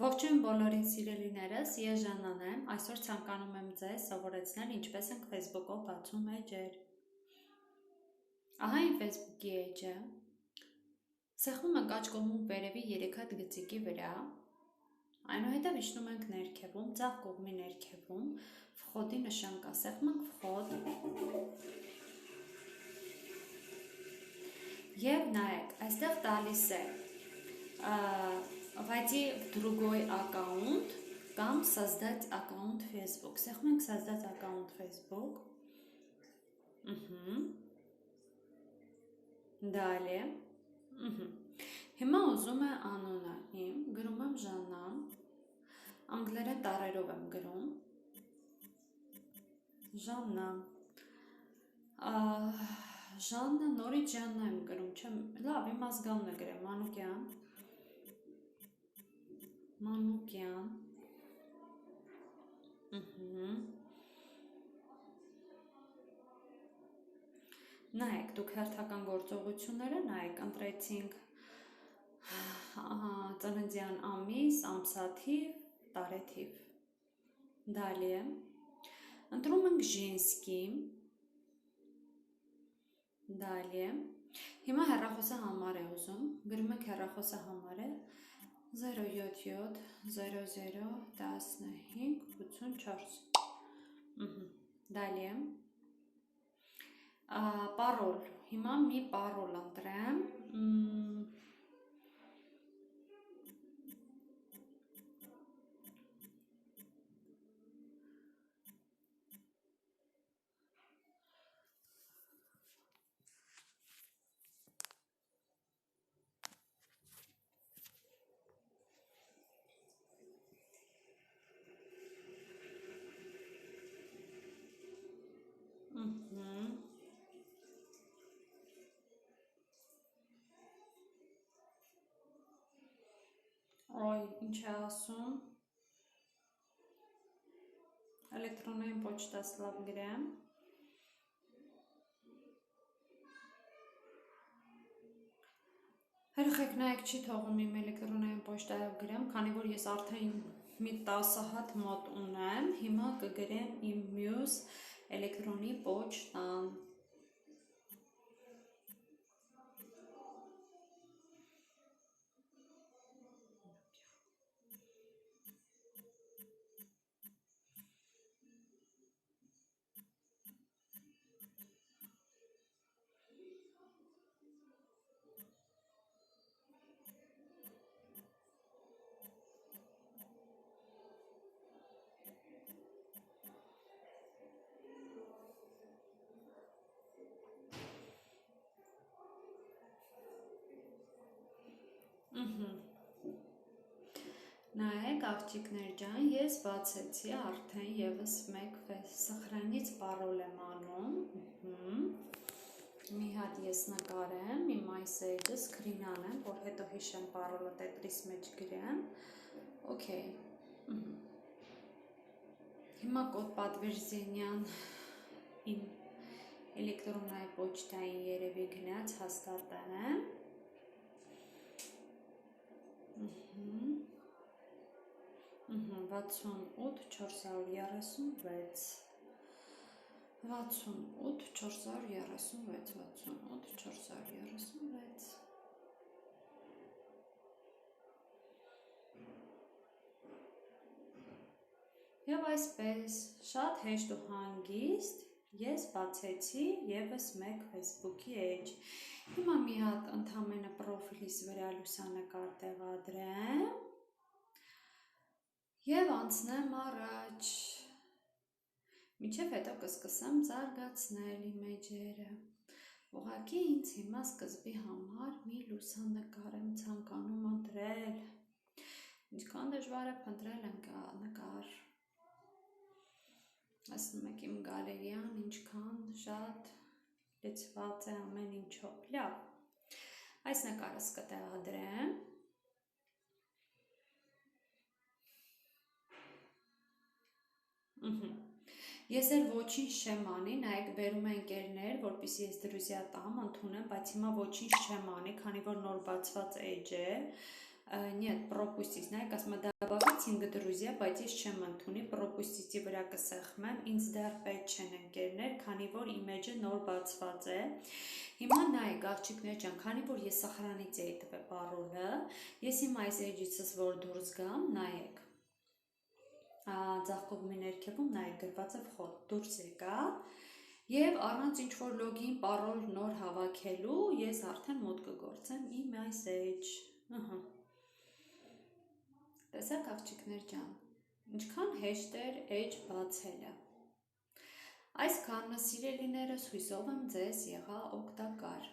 Ողջույն բոլորին սիրելիներս, ես Ժաննան եմ, այսօր ցանկանում եմ ձեզ սովորեցնել ինչպես ենք Facebook-ով բացում էջեր։ Ահա իմ Facebook-ի էջը, սեղմում ենք աջ կողմում վերևի 3 հատ գծիկի վրա, այնուհետև իջնում ենք ներքևում, ձախ կողմի ներքևում, վխոդի նշան կա, սեղմում ենք վխոդ և նայեք, այստեղ տալիս է «Войти в другой аккаунт» կամ «Создать аккаунт Facebook». Սեղմում ենք «Создать аккаунт Facebook». Далее. Հիմա ուզում է անունը իմ, գրում եմ Ժաննա, անգլերեն տառերով եմ գրում, Ժաննա, Ժաննա, նորից Ժաննա եմ գրում, չեմ, լավ, իմ ազգանունը գրեմ, Մանուկյան, Մանուկյան, նայեք, դուք հերթական գործողությունները, նայեք, ընտրեցինք ծննդյան ամիս, ամսաթիվ, տարեթիվ, դալիե, ընտրում ենք Ժենսկի, դալիե, հիմա հեռախոսը համար է ուզում, գրում ենք հեռախոսը համար է, 077 00 15 84 Դալիե Պարոլ, հիմա մի պարոլ ընտրեմ, Ոյ, ինչ է ասում, էլեկտրոնային պոչտա սլավ գրեմ, հերխեք նայեք չի թողում իմ էլեկտրոնային պոչտայով գրեմ, քանի որ ես արդեն մի 10 հատ մոտ ունեմ, հիմա կգրեմ իմ մյուս էլեկտրոնի պոչտան, Նայեք աղջիկներ ջան, ես բացեցի արդեն եվս մեկ սխրանից պարոլ եմ անում, մի հատ ես նկարեմ, իմ այս էջը սկրին անեմ, որ հետո հիշեմ պարոլը տետրիս մեջ գրեմ, օքեյ, հիմա կոդ պատվերզենյան իմ էլեկտրոնային պոչտային երևի գնաց հաստատեմ, 68 436 68 436 68 436 Եվ այսպես շատ հեշտ ու հանգիստ ես բացեցի եվս մեկ Facebook-ի էջ, հիմա մի հատ ընդամենը պրոֆիլիս վրա լուսանկար տեղադրեմ և անցնեմ առաջ, մինչև հետո կսկսեմ զարգացնել իմ էջերը, ուղղակի ինձ հիմա սկզբի համար մի լուսանկար եմ ցանկանում ընտրել, ինչքան դժվար է փնտրել նկար, ասնում եք իմ գալերիան ինչքան շատ լցված է ամեն ինչով, լավ, այս նկարս կտեղադրեմ, Ես էլ ոչինչ չեմ անի, նայեք բերում է ընկերներ, որպեսզի ես դրուզիա տամ, ընդունեմ, բայց հիմա ոչինչ չեմ անի, քանի որ նոր բացված էջ է, нет, пропустить, նայեք, ասում է դա Добавить 5 друзья, բայց ես չեմ ընդունի, պրոպուստիցի վրա կսեղմեմ, ինձ դեռ պետք չեն ընկերներ, քանի որ իմ էջը նոր բացված է։ Հիմա նայեք, աղջիկներ ջան, քանի որ ես սախրանից էի տվել պարոլը, ես հիմա այս էջիցս որ դուրս գամ, նայեք։ Ձախ կողմի ներքևում նայեք գրված է վխոտ, դուրս եկա եւ առանց ինչ որ լոգին պարոլ նոր հավաքելու ես արդեն մոտ կգործեմ իմ այս էջ։ Տեսակ աղջիկներ ջան, ինչքան հեշտ էր էջ բացելը։ Այսքանը սիրելիներս, հույսով եմ ձեզ եղա օգտակար։